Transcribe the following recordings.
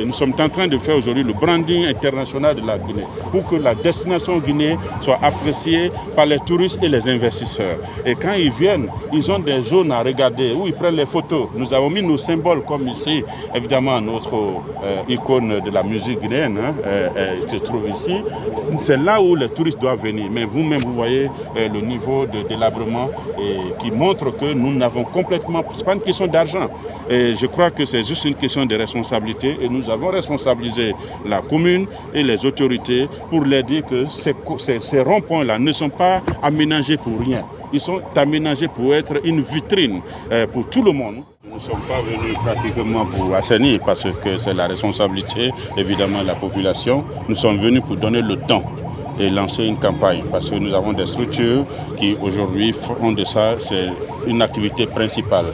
Nous sommes en train de faire aujourd'hui le branding international de la Guinée pour que la destination Guinée soit appréciée par les touristes et les investisseurs. Et quand ils viennent, ils ont des zones à regarder où ils prennent les photos. Nous avons mis nos symboles comme ici, évidemment notre icône de la musique guinéenne se trouve ici. C'est là où les touristes doivent venir. Mais vous-même, vous voyez le niveau de délabrement qui montre que nous n'avons complètement... Ce n'est pas une question d'argent. Et je crois que c'est juste une question de responsabilité et nous avons responsabilisé la commune et les autorités pour leur dire que ces ronds-points-là ne sont pas aménagés pour rien. Ils sont aménagés pour être une vitrine pour tout le monde. Nous ne sommes pas venus pratiquement pour assainir parce que c'est la responsabilité évidemment de la population. Nous sommes venus pour donner le temps et lancer une campagne parce que nous avons des structures qui aujourd'hui font de ça, c'est une activité principale.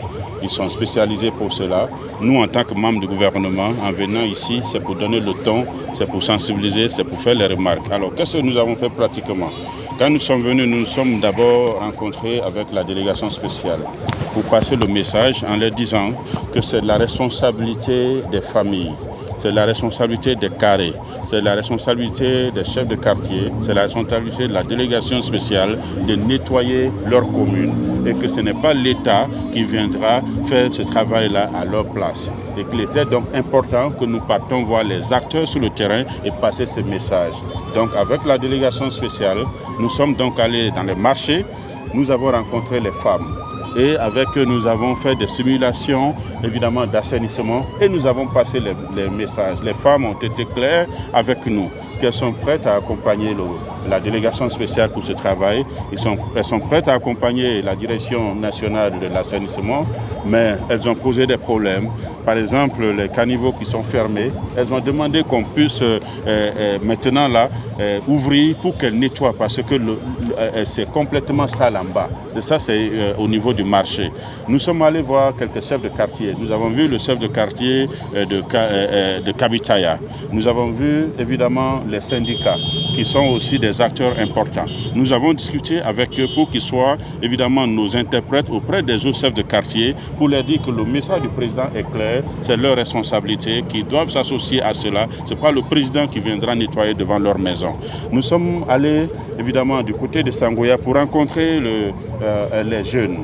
Ils sont spécialisés pour cela. Nous, en tant que membres du gouvernement, en venant ici, c'est pour donner le ton, c'est pour sensibiliser, c'est pour faire les remarques. Alors, qu'est-ce que nous avons fait pratiquement? Quand nous sommes venus, nous nous sommes d'abord rencontrés avec la délégation spéciale pour passer le message en leur disant que c'est la responsabilité des familles, c'est la responsabilité des carrés, c'est la responsabilité des chefs de quartier, c'est la responsabilité de la délégation spéciale de nettoyer leur commune et que ce n'est pas l'État qui viendra faire ce travail-là à leur place. Et qu'il était donc important que nous partons voir les acteurs sur le terrain et passer ce message. Donc avec la délégation spéciale, nous sommes donc allés dans les marchés, nous avons rencontré les femmes. Et avec eux, nous avons fait des simulations, évidemment, d'assainissement et nous avons passé les messages. Les femmes ont été claires avec nous, qu'elles sont prêtes à accompagner la délégation spéciale pour ce travail. Elles sont prêtes à accompagner la direction nationale de l'assainissement, mais elles ont posé des problèmes. Par exemple, les caniveaux qui sont fermés, elles ont demandé qu'on puisse maintenant là ouvrir pour qu'elles nettoient parce que c'est complètement sale en bas. Et ça, c'est au niveau du marché. Nous sommes allés voir quelques chefs de quartier. Nous avons vu le chef de quartier de Kabitaya. Nous avons vu évidemment les syndicats qui sont aussi des acteurs importants. Nous avons discuté avec eux pour qu'ils soient évidemment nos interprètes auprès des autres chefs de quartier pour leur dire que le message du président est clair, c'est leur responsabilité, qu'ils doivent s'associer à cela. Ce n'est pas le président qui viendra nettoyer devant leur maison. Nous sommes allés évidemment du côté de Sangoya pour rencontrer les jeunes.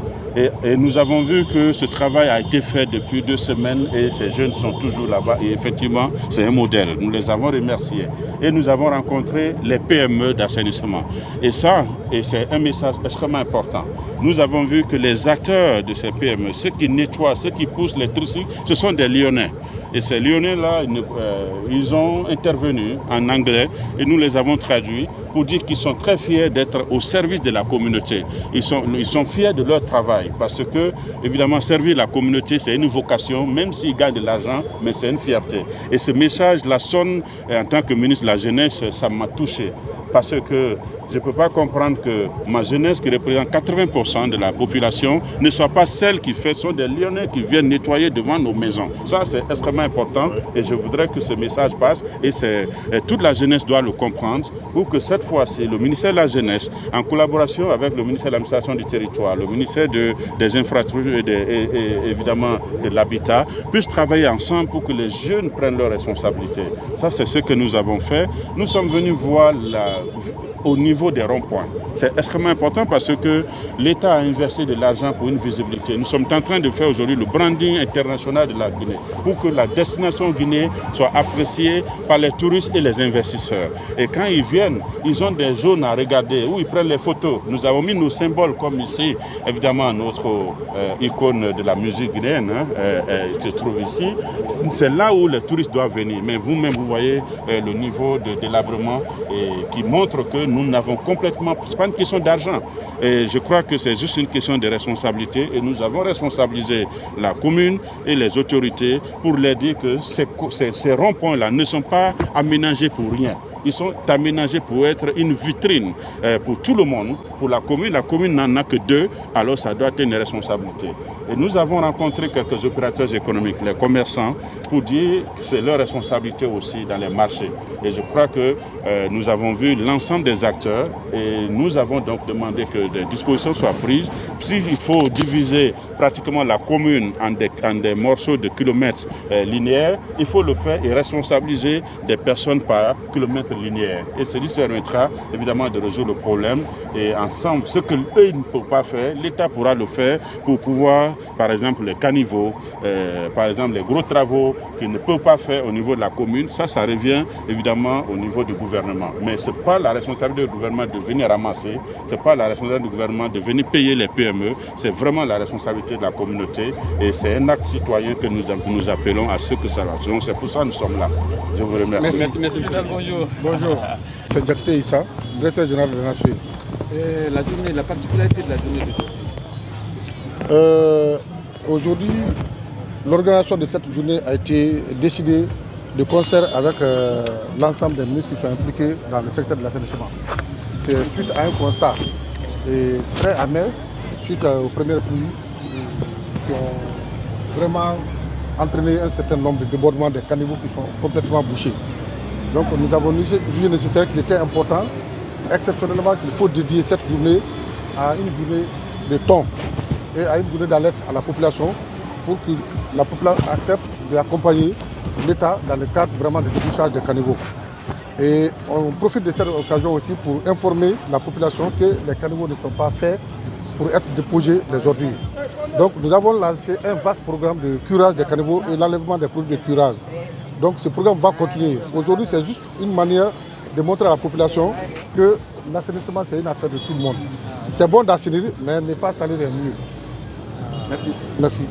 Et nous avons vu que ce travail a été fait depuis 2 semaines et ces jeunes sont toujours là-bas. Et effectivement, c'est un modèle. Nous les avons remerciés. Et nous avons rencontré les PME d'assainissement. Et ça, c'est un message extrêmement important. Nous avons vu que les acteurs de ces PME, ceux qui nettoient, ceux qui poussent les tricycles, ce sont des Lyonnais. Et ces Lyonnais-là, ils ont intervenu en anglais et nous les avons traduits pour dire qu'ils sont très fiers d'être au service de la communauté. Ils sont fiers de leur travail parce que, évidemment, servir la communauté, c'est une vocation, même s'ils gagnent de l'argent, mais c'est une fierté. Et ce message-là sonne, en tant que ministre de la Jeunesse, ça m'a touché. Parce que je ne peux pas comprendre que ma jeunesse, qui représente 80% de la population, ne soit pas celle qui fait, sont des Lyonnais qui viennent nettoyer devant nos maisons. Ça, c'est extrêmement important et je voudrais que ce message passe et toute la jeunesse doit le comprendre pour que cette fois-ci, le ministère de la Jeunesse, en collaboration avec le ministère de l'Administration du Territoire, le ministère des Infrastructures et évidemment de l'Habitat, puissent travailler ensemble pour que les jeunes prennent leurs responsabilités. Ça, c'est ce que nous avons fait. Nous sommes venus voir au niveau des ronds-points. C'est extrêmement important parce que l'État a investi de l'argent pour une visibilité. Nous sommes en train de faire aujourd'hui le branding international de la Guinée pour que la destination Guinée soit appréciée par les touristes et les investisseurs. Et quand ils viennent, ils ont des zones à regarder où ils prennent les photos. Nous avons mis nos symboles comme ici, évidemment notre icône de la musique guinéenne se trouve ici. C'est là où les touristes doivent venir. Mais vous-même, vous voyez le niveau de délabrement qui montre que nous n'avons complètement... Ce n'est pas une question d'argent. Et je crois que c'est juste une question de responsabilité et nous avons responsabilisé la commune et les autorités pour leur dire que ces ronds-points-là ne sont pas aménagés pour rien. ils sont aménagés pour être une vitrine pour tout le monde. Pour la commune n'en a que 2, alors ça doit être une responsabilité. Et nous avons rencontré quelques opérateurs économiques, les commerçants, pour dire que c'est leur responsabilité aussi dans les marchés. Et je crois que nous avons vu l'ensemble des acteurs et nous avons donc demandé que des dispositions soient prises. S'il faut diviser pratiquement la commune en des morceaux de kilomètres linéaires, il faut le faire et responsabiliser des personnes par kilomètre linéaire. Et cela permettra évidemment de résoudre le problème. Et ensemble, ce qu'eux ne peuvent pas faire, l'État pourra le faire pour pouvoir, par exemple, les caniveaux, par exemple, les gros travaux qu'ils ne peuvent pas faire au niveau de la commune. Ça revient évidemment au niveau du gouvernement. Mais ce n'est pas la responsabilité du gouvernement de venir ramasser, ce n'est pas la responsabilité du gouvernement de venir payer les PME, c'est vraiment la responsabilité de la communauté et c'est un acte citoyen que nous appelons à ce que ça va. C'est pour ça que nous sommes là. Je vous remercie. Merci. Bonjour. Bonjour, c'est Djakté Issa, directeur général de l'ANASP. La particularité de la journée d'aujourd'hui. Aujourd'hui, l'organisation de cette journée a été décidée de concert avec l'ensemble des ministres qui sont impliqués dans le secteur de l'assainissement. C'est suite à un constat très amer, suite aux premières pluies qui ont vraiment entraîné un certain nombre de débordements des caniveaux qui sont complètement bouchés. Donc nous avons jugé nécessaire qu'il était important, exceptionnellement, qu'il faut dédier cette journée à une journée de temps et à une journée d'alerte à la population pour que la population accepte d'accompagner l'État dans le cadre vraiment de débouchage des caniveaux. Et on profite de cette occasion aussi pour informer la population que les caniveaux ne sont pas faits pour être déposés les ordures. Donc nous avons lancé un vaste programme de curage des caniveaux et l'enlèvement des produits de curage. Donc ce programme va continuer. Aujourd'hui, c'est juste une manière de montrer à la population que l'assainissement, c'est une affaire de tout le monde. C'est bon d'assainir, mais ne pas salir les murs. Merci. Merci.